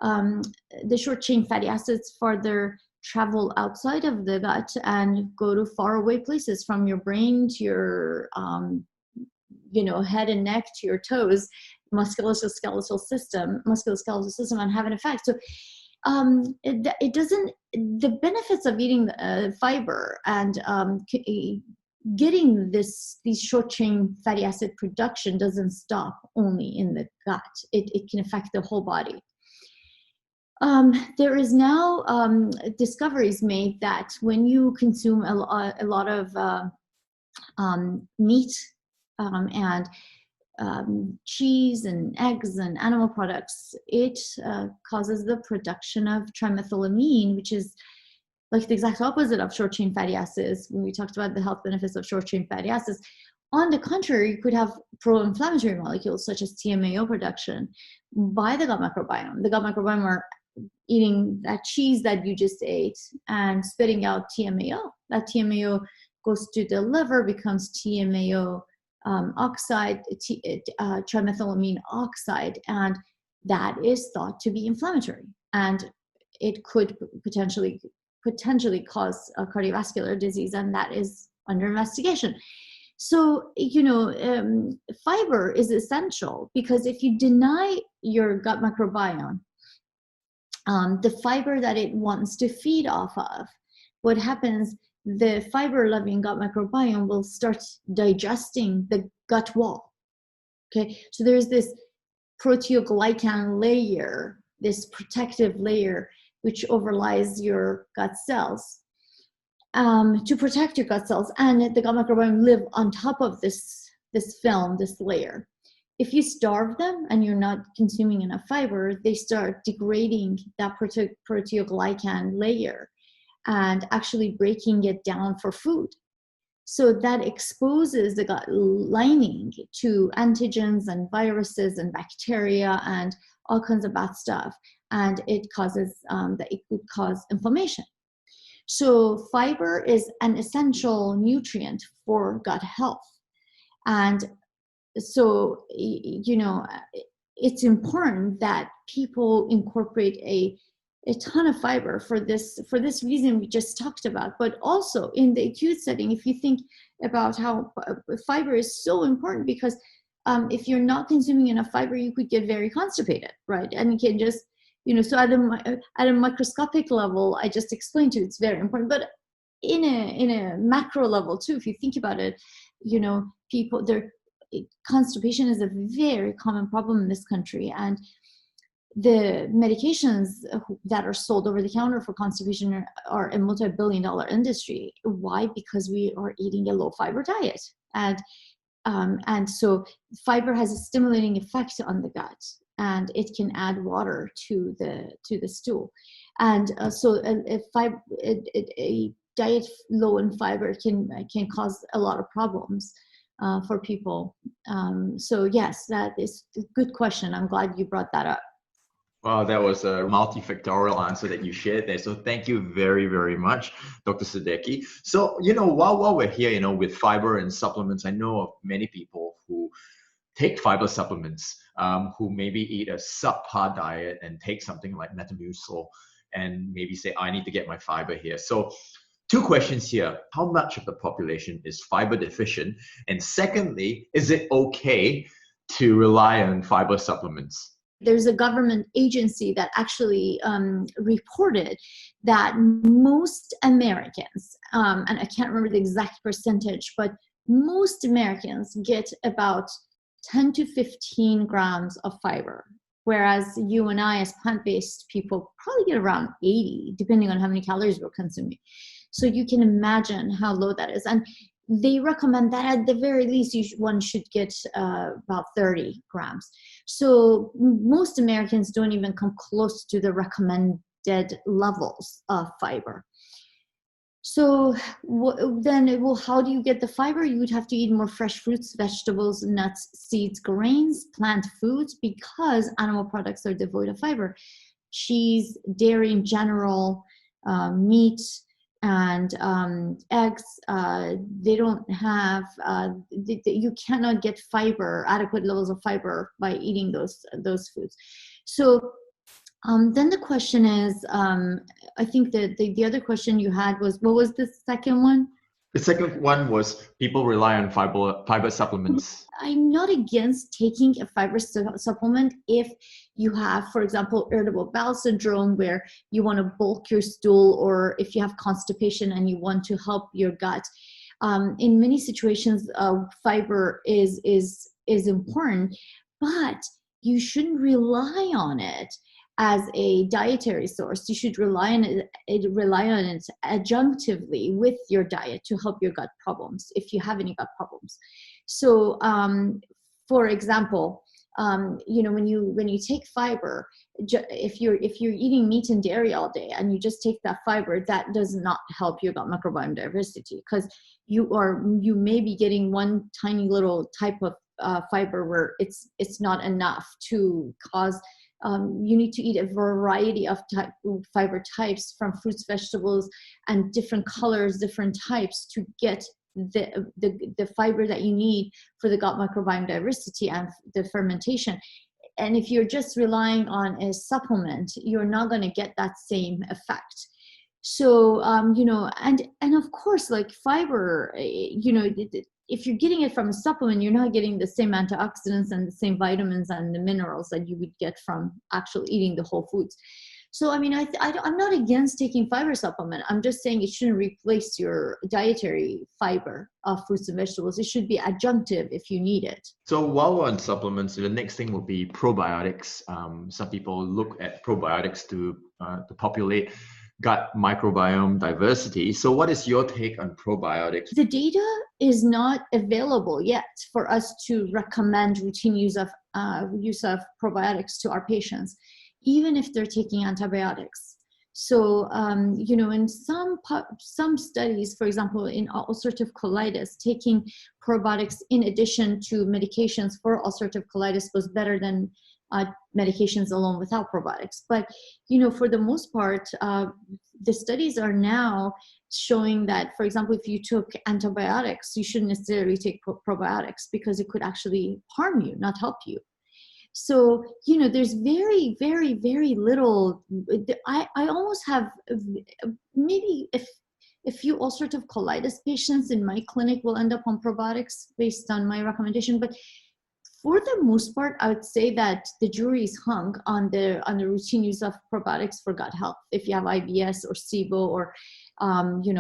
The short chain fatty acids further travel outside of the gut and go to faraway places from your brain to your head and neck to your toes, musculoskeletal system, and have an effect. So it doesn't, the benefits of eating fiber and getting these short chain fatty acid production doesn't stop only in the gut. It can affect the whole body. There is now discoveries made that when you consume a lot of meat and cheese and eggs and animal products, it causes the production of trimethylamine, which is like the exact opposite of short-chain fatty acids. When we talked about the health benefits of short-chain fatty acids, on the contrary, you could have pro-inflammatory molecules such as TMAO production by the gut microbiome. The gut microbiome are eating that cheese that you just ate and spitting out TMAO. That TMAO goes to the liver, becomes TMAO oxide, trimethylamine oxide, and that is thought to be inflammatory, and it could potentially cause a cardiovascular disease, and that is under investigation. So, fiber is essential, because if you deny your gut microbiome the fiber that it wants to feed off of, what happens, the fiber-loving gut microbiome will start digesting the gut wall. Okay, so there's this proteoglycan layer, this protective layer, which overlies your gut cells to protect your gut cells, and the gut microbiome live on top of this film, this layer. If you starve them and you're not consuming enough fiber, they start degrading that proteoglycan layer and actually breaking it down for food. So that exposes the gut lining to antigens and viruses and bacteria and all kinds of bad stuff. And it causes, it could cause inflammation. So fiber is an essential nutrient for gut health. And so, it's important that people incorporate a ton of fiber for this reason we just talked about. But also in the acute setting, if you think about how fiber is so important, because if you're not consuming enough fiber, you could get very constipated, right? And you can just, so at a microscopic level, I just explained to you, it's very important. But in a macro level too, if you think about it, constipation is a very common problem in this country, and the medications that are sold over the counter for constipation are a multi-billion-dollar industry. Why? Because we are eating a low-fiber diet, and so fiber has a stimulating effect on the gut, and it can add water to the stool, and so a diet low in fiber can cause a lot of problems for people. So yes, that is a good question. I'm glad you brought that up. Wow, that was a multifactorial answer that you shared there. So thank you very, very much, Dr. Sadeghi. So, while we're here, with fiber and supplements, I know of many people who take fiber supplements, who maybe eat a subpar diet and take something like Metamucil and maybe say, I need to get my fiber here. So 2 questions here. How much of the population is fiber deficient? And secondly, is it okay to rely on fiber supplements? There's a government agency that actually reported that most Americans, and I can't remember the exact percentage, but most Americans get about 10 to 15 grams of fiber, whereas you and I as plant-based people probably get around 80, depending on how many calories we're consuming. So you can imagine how low that is. And they recommend that at the very least one should get about 30 grams. So most Americans don't even come close to the recommended levels of fiber. So how do you get the fiber? You would have to eat more fresh fruits, vegetables, nuts, seeds, grains, plant foods, because animal products are devoid of fiber. Cheese, dairy in general, meat, and eggs, they don't have, you cannot get adequate levels of fiber by eating those foods. So then the question is, I think that the other question you had was, what was the second one? The second one was people rely on fiber supplements. I'm not against taking a fiber supplement if you have, for example, irritable bowel syndrome where you want to bulk your stool, or if you have constipation and you want to help your gut. In many situations, fiber is important, but you shouldn't rely on it as a dietary source. You should rely on it adjunctively with your diet to help your gut problems, if you have any gut problems. So, for example, when you take fiber, if you're eating meat and dairy all day and you just take that fiber, that does not help your gut microbiome diversity, because you may be getting one tiny little type of fiber where it's not enough to cause. You need to eat a variety of fiber types from fruits, vegetables, and different colors, different types to get the fiber that you need for the gut microbiome diversity and the fermentation. And if you're just relying on a supplement, you're not going to get that same effect. So, and of course, like fiber, if you're getting it from a supplement, you're not getting the same antioxidants and the same vitamins and the minerals that you would get from actually eating the whole foods. So, I mean, I'm not against taking fiber supplement. I'm just saying it shouldn't replace your dietary fiber of fruits and vegetables. It should be adjunctive if you need it. So while we're on supplements, the next thing will be probiotics. Some people look at probiotics to populate gut microbiome diversity. So what is your take on probiotics? The data is not available yet for us to recommend routine use of probiotics to our patients, even if they're taking antibiotics. So, in some studies, for example, in ulcerative colitis, taking probiotics in addition to medications for ulcerative colitis was better than medications alone without probiotics. But, for the most part, the studies are now showing that, for example, if you took antibiotics, you shouldn't necessarily take probiotics because it could actually harm you, not help you. So, there's very, very, very little. I almost have maybe if a few ulcerative colitis patients in my clinic will end up on probiotics based on my recommendation. But for the most part, I would say that the jury is hung on the routine use of probiotics for gut health. If you have IBS or SIBO or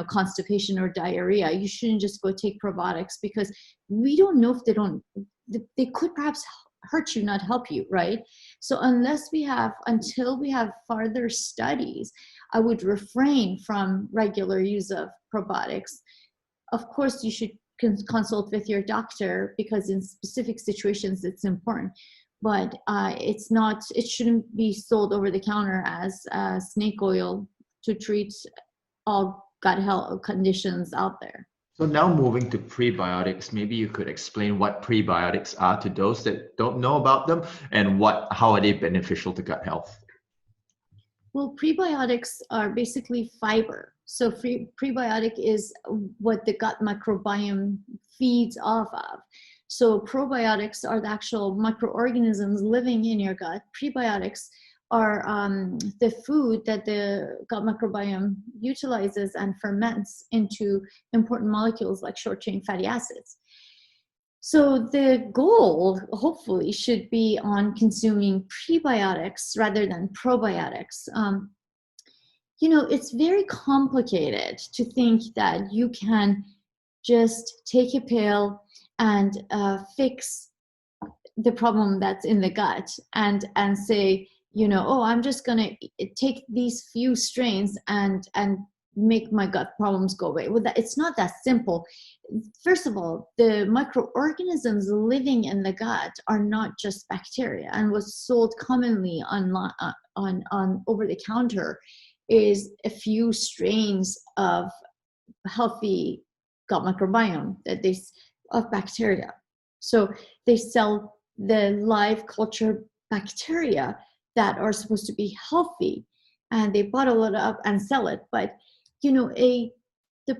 constipation or diarrhea, you shouldn't just go take probiotics because we don't know if they could perhaps hurt you, not help you, right? So until we have further studies, I would refrain from regular use of probiotics. Of course, you should consult with your doctor because in specific situations it's important, but it shouldn't be sold over the counter as snake oil to treat all gut health conditions out there. So now moving to prebiotics, maybe you could explain what prebiotics are to those that don't know about them and how are they beneficial to gut health? Well, prebiotics are basically fiber. So prebiotic is what the gut microbiome feeds off of. So probiotics are the actual microorganisms living in your gut. Prebiotics are the food that the gut microbiome utilizes and ferments into important molecules like short-chain fatty acids. So the goal, hopefully, should be on consuming prebiotics rather than probiotics. It's very complicated to think that you can just take a pill and fix the problem that's in the gut and say, I'm just going to take these few strains and make my gut problems go away. Well, it's not that simple. First of all, the microorganisms living in the gut are not just bacteria, and what's sold commonly on over the counter is a few strains of healthy gut microbiome of bacteria. So they sell the live culture bacteria that are supposed to be healthy, and they bottle it up and sell it. But the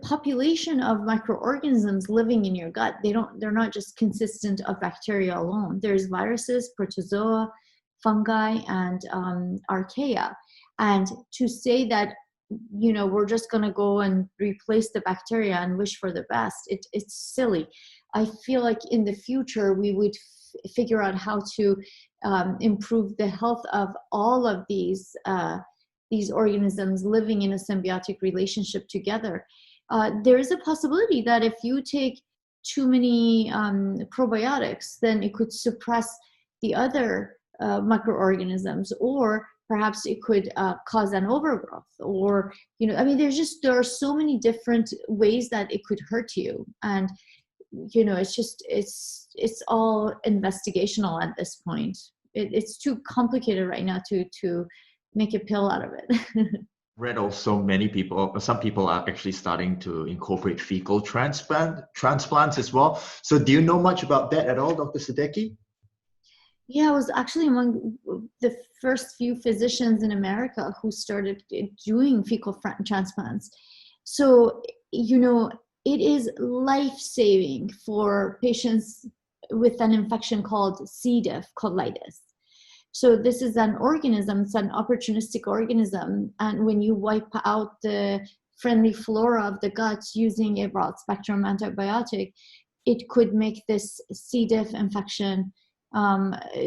population of microorganisms living in your gut, they're not just consistent of bacteria alone. There's viruses, protozoa, fungi, and archaea. And to say that we're just going to go and replace the bacteria and wish for the best, it's silly. I feel like in the future we would figure out how to improve the health of all of these organisms living in a symbiotic relationship together. There is a possibility that if you take too many probiotics, then it could suppress the other microorganisms, or perhaps it could cause an overgrowth, or there are so many different ways that it could hurt you, and it's all investigational at this point. It's too complicated right now to make a pill out of it. Read also some people are actually starting to incorporate fecal transplants as well. So do you know much about that at all, Dr. Sadeghi? Yeah, I was actually among the first few physicians in America who started doing fecal transplants. So, it is life-saving for patients with an infection called C. diff colitis. So this is an organism, it's an opportunistic organism. And when you wipe out the friendly flora of the gut using a broad spectrum antibiotic, it could make this C. diff infection,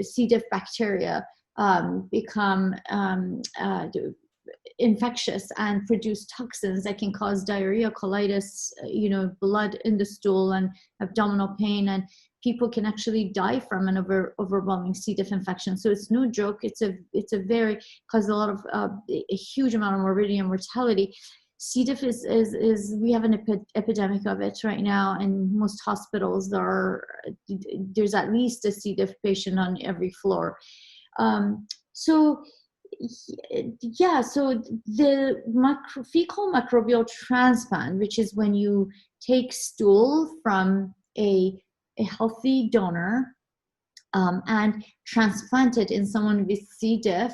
C. diff bacteria become infectious and produce toxins that can cause diarrhea, colitis, blood in the stool and abdominal pain, and people can actually die from an overwhelming C. diff infection. So it's no joke. It's a very causes a lot of a huge amount of morbidity and mortality. C. diff is we have an epidemic of it right now, and most hospitals there's at least a C. diff patient on every floor. So the fecal microbial transplant, which is when you take stool from a healthy donor and transplanted in someone with C. diff,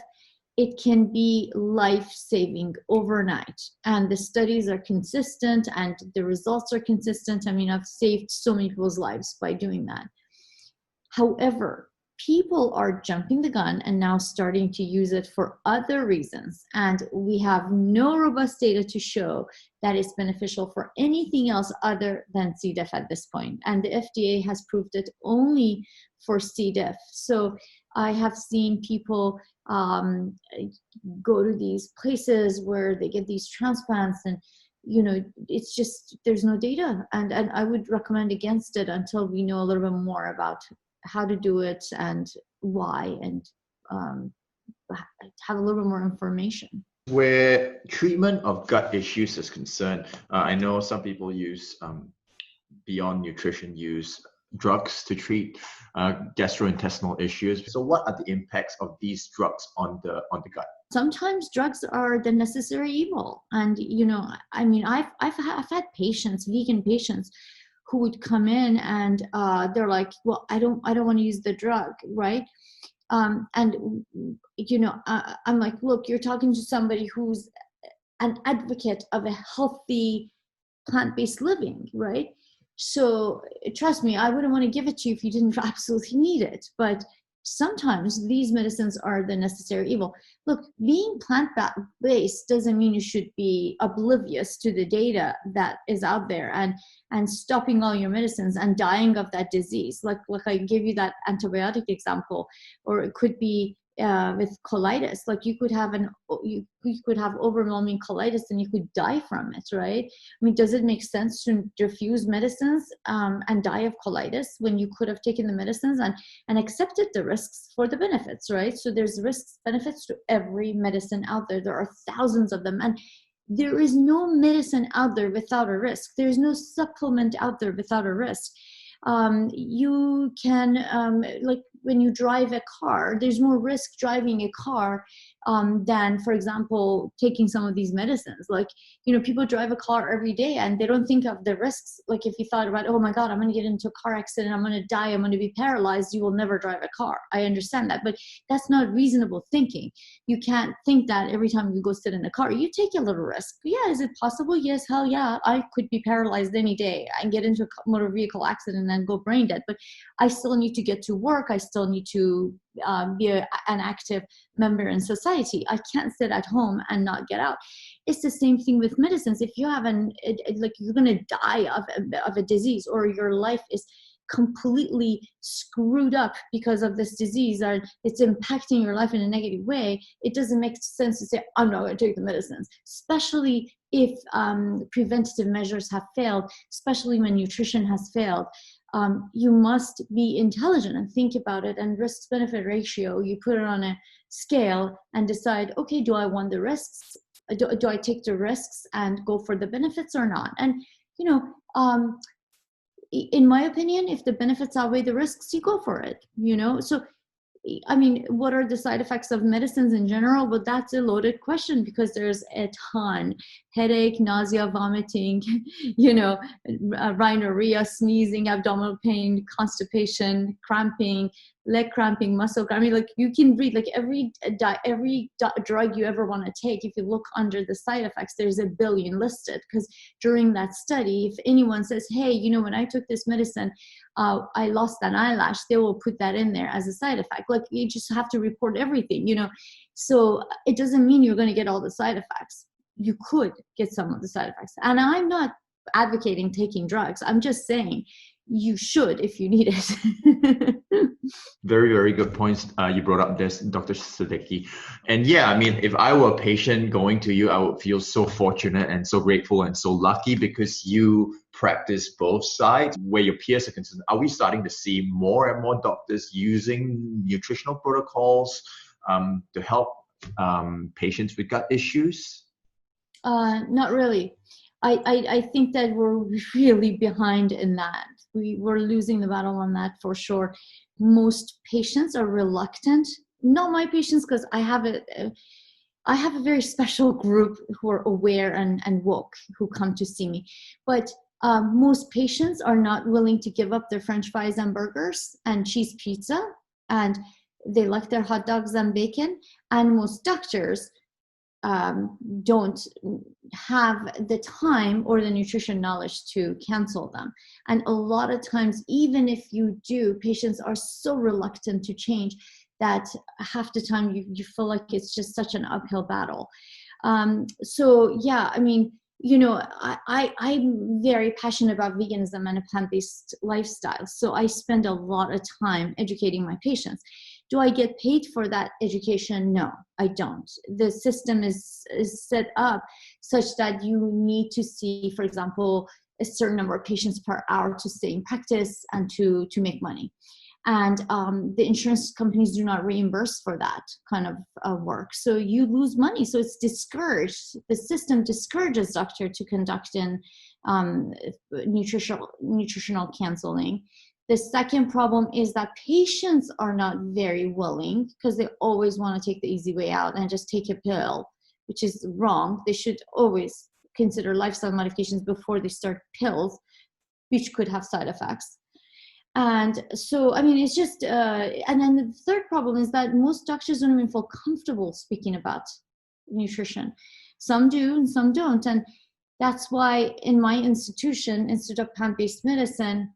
it can be life-saving overnight. And the studies are consistent and the results are consistent. I mean, I've saved so many people's lives by doing that. However, people are jumping the gun and now starting to use it for other reasons. And we have no robust data to show that it's beneficial for anything else other than C. diff at this point. And the FDA has proved it only for C. diff. So I have seen people go to these places where they get these transplants, and it's just, there's no data, and I would recommend against it until we know a little bit more about how to do it and why, and have a little bit more information. Where treatment of gut issues is concerned, I know some people use, beyond nutrition, use drugs to treat gastrointestinal issues. So what are the impacts of these drugs on the gut? Sometimes drugs are the necessary evil. And, I mean, I've had patients, vegan patients, who would come in and they're like, well, I don't want to use the drug, right? And, I'm like, look, you're talking to somebody who's an advocate of a healthy plant-based living, right? So trust me, I wouldn't want to give it to you if you didn't absolutely need it. But sometimes these medicines are the necessary evil. Look, being plant-based doesn't mean you should be oblivious to the data that is out there and stopping all your medicines and dying of that disease. Like I gave you that antibiotic example, or it could be with colitis. Like you could have overwhelming colitis and you could die from it, right? I mean, does it make sense to refuse medicines and die of colitis when you could have taken the medicines and accepted the risks for the benefits, right? So there's risks, benefits to every medicine out there. There are thousands of them, and there is no medicine out there without a risk. There's no supplement out there without a risk. You can, like when you drive a car, there's more risk driving a car than, for example, taking some of these medicines. Like, people drive a car every day and they don't think of the risks. Like if you thought about, oh my God, I'm going to get into a car accident, I'm going to die, I'm going to be paralyzed, you will never drive a car. I understand that, but that's not reasonable thinking. You can't think that every time you go sit in a car. You take a little risk. Yeah, is it possible? Yes, hell yeah. I could be paralyzed any day and get into a motor vehicle accident and go brain dead, but I still need to get to work. I still need to be an active member in society. I can't sit at home and not get out. It's the same thing with medicines. If you have you're going to die of a disease, or your life is completely screwed up because of this disease, or it's impacting your life in a negative way, it doesn't make sense to say, I'm not going to take the medicines, especially if preventative measures have failed, especially when nutrition has failed. You must be intelligent and think about it, and risk-benefit ratio, you put it on a scale and decide, okay, do I want the risks? Do I take the risks and go for the benefits or not? And, in my opinion, if the benefits outweigh the risks, you go for it, So, I mean, what are the side effects of medicines in general? Well, that's a loaded question because there's a ton. Headache, nausea, vomiting, rhinorrhea, sneezing, abdominal pain, constipation, cramping, leg cramping, muscle cramping. Like you can read, like every drug you ever want to take, if you look under the side effects, there's a billion listed. Because during that study, if anyone says, hey, when I took this medicine, I lost an eyelash, they will put that in there as a side effect. Like you just have to report everything, So it doesn't mean you're going to get all the side effects. You could get some of the side effects. And I'm not advocating taking drugs. I'm just saying you should if you need it. Very, very good points you brought up this, Dr. Sadeghi. And yeah, I mean, if I were a patient going to you, I would feel so fortunate and so grateful and so lucky because you practice both sides. Where your peers are concerned, are we starting to see more and more doctors using nutritional protocols to help patients with gut issues? Not really. I think that we're really behind in that. We're losing the battle on that for sure. Most patients are reluctant. Not my patients, because I have a very special group who are aware and woke who come to see me. But most patients are not willing to give up their French fries and burgers and cheese pizza and they like their hot dogs and bacon, and most doctors don't have the time or the nutrition knowledge to cancel them. And a lot of times, even if you do, patients are so reluctant to change that half the time you feel like it's just such an uphill battle. So yeah, I mean, you know, I'm very passionate about veganism and a plant-based lifestyle. So I spend a lot of time educating my patients. Do I get paid for that education? No, I don't. The system is set up such that you need to see, for example, a certain number of patients per hour to stay in practice and to make money. And the insurance companies do not reimburse for that kind of work. So you lose money. So it's discouraged. The system discourages doctor to conduct in nutritional counseling. The second problem is that patients are not very willing because they always want to take the easy way out and just take a pill, which is wrong. They should always consider lifestyle modifications before they start pills, which could have side effects. And so, I mean, it's just, and then the third problem is that most doctors don't even feel comfortable speaking about nutrition. Some do and some don't. And that's why in my institution, Institute of Plant-Based Medicine,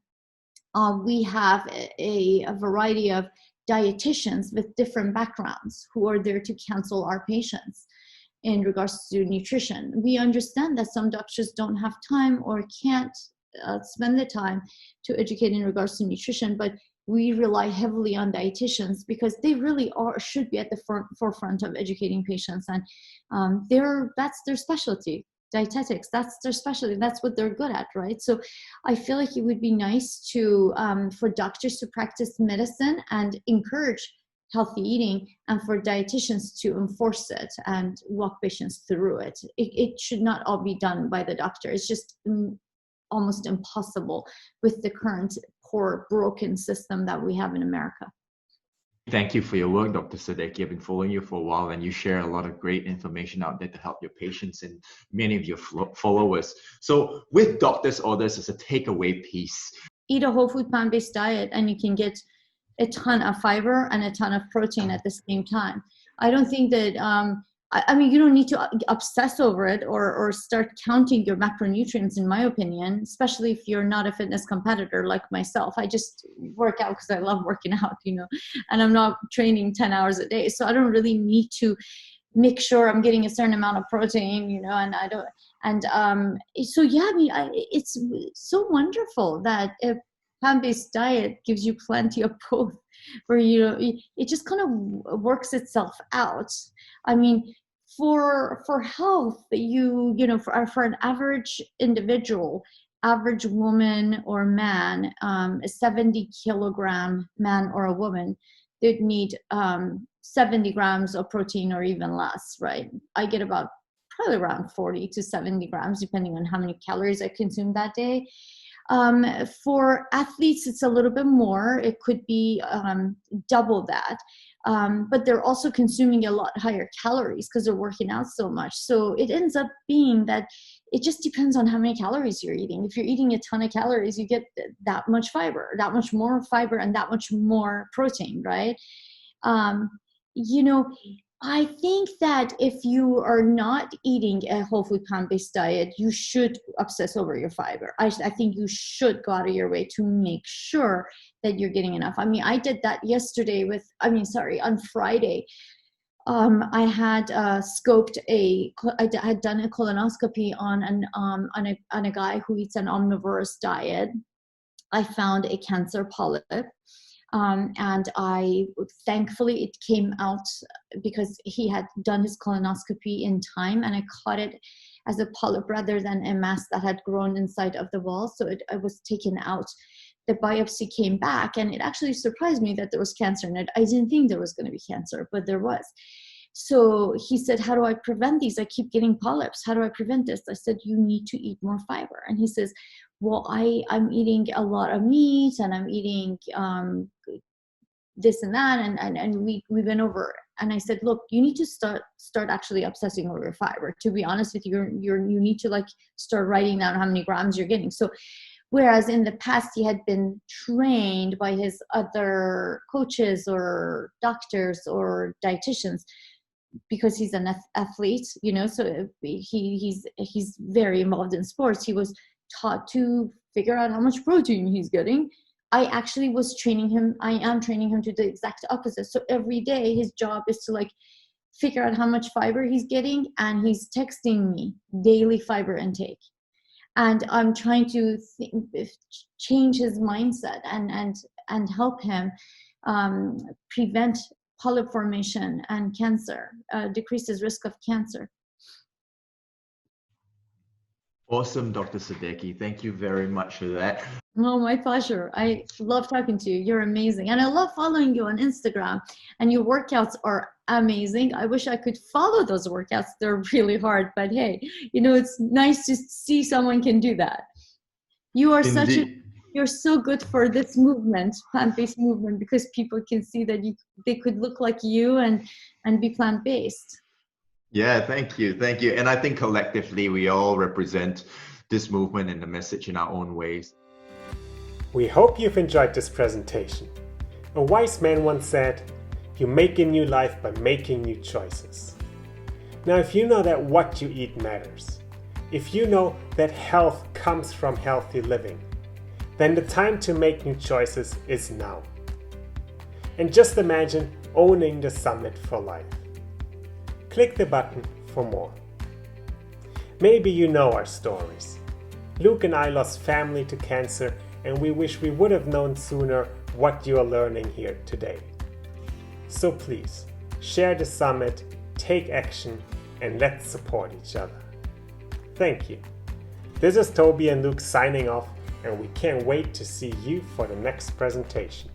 we have a variety of dietitians with different backgrounds who are there to counsel our patients in regards to nutrition. We understand that some doctors don't have time or can't spend the time to educate in regards to nutrition, but we rely heavily on dietitians because they really should be at the forefront of educating patients, and that's their specialty. Dietetics, that's their specialty. That's what they're good at, right? So I feel like it would be nice to for doctors to practice medicine and encourage healthy eating, and for dietitians to enforce it and walk patients through it. It should not all be done by the doctor. It's just almost impossible with the current poor, broken system that we have in America. Thank you for your work, Dr. Sadeghi. I've been following you for a while, and you share a lot of great information out there to help your patients and many of your followers. So with doctor's orders as a takeaway piece, eat a whole food plant-based diet and you can get a ton of fiber and a ton of protein at the same time. I don't think that, I mean, you don't need to obsess over it or start counting your macronutrients, in my opinion, especially if you're not a fitness competitor like myself. I just work out because I love working out, you know, and I'm not training 10 hours a day. So I don't really need to make sure I'm getting a certain amount of protein, you know, and I don't, and so yeah, I mean, it's so wonderful that a plant-based diet gives you plenty of both, where it just kind of works itself out. I mean, for health, you know, for an average individual, average woman or man, a 70 kilogram man or a woman, they'd need 70 grams of protein or even less, right? I get about probably around 40 to 70 grams, depending on how many calories I consume that day. For athletes, it's a little bit more. It could be double that. But they're also consuming a lot higher calories because they're working out so much. So it ends up being that it just depends on how many calories you're eating. If you're eating a ton of calories, you get that much fiber, that much more fiber, and that much more protein, right? You know, I think that if you are not eating a whole food plant-based diet, you should obsess over your fiber. I think you should go out of your way to make sure that you're getting enough. I mean, I did that yesterday on Friday. I had I had done a colonoscopy on a guy who eats an omnivorous diet. I found a cancer polyp. And thankfully it came out because he had done his colonoscopy in time, and I caught it as a polyp rather than a mass that had grown inside of the wall. So it was taken out. The biopsy came back, and it actually surprised me that there was cancer in it. I didn't think there was going to be cancer, but there was. So he said, how do I prevent these? I keep getting polyps. How do I prevent this? I said, you need to eat more fiber. And he says, well, I'm eating a lot of meat, and I'm eating this and that, and we went over. And I said, look, you need to start actually obsessing over your fiber. To be honest with you, you need to like start writing down how many grams you're getting. So Whereas in the past, he had been trained by his other coaches or doctors or dietitians because he's an athlete, you know, so he's very involved in sports. He was taught to figure out how much protein he's getting. I actually am training him to the exact opposite. So every day his job is to like figure out how much fiber he's getting, and he's texting me daily fiber intake. And I'm trying to change his mindset and help him prevent polyp formation and cancer, decrease his risk of cancer. Awesome, Dr. Sadeghi. Thank you very much for that. Oh, my pleasure. I love talking to you. You're amazing. And I love following you on Instagram. And your workouts are amazing. I wish I could follow those workouts. They're really hard. But hey, you know, it's nice to see someone can do that. You are you're so good for this movement, plant-based movement, because people can see that they could look like you and be plant-based. Yeah, thank you. Thank you. And I think collectively we all represent this movement and the message in our own ways. We hope you've enjoyed this presentation. A wise man once said, "You make a new life by making new choices." Now, if you know that what you eat matters, if you know that health comes from healthy living, then the time to make new choices is now. And just imagine owning the summit for life. Click the button for more. Maybe you know our stories. Luke and I lost family to cancer, and we wish we would have known sooner what you are learning here today. So please, share the summit, take action, and let's support each other. Thank you. This is Toby and Luke signing off, and we can't wait to see you for the next presentation.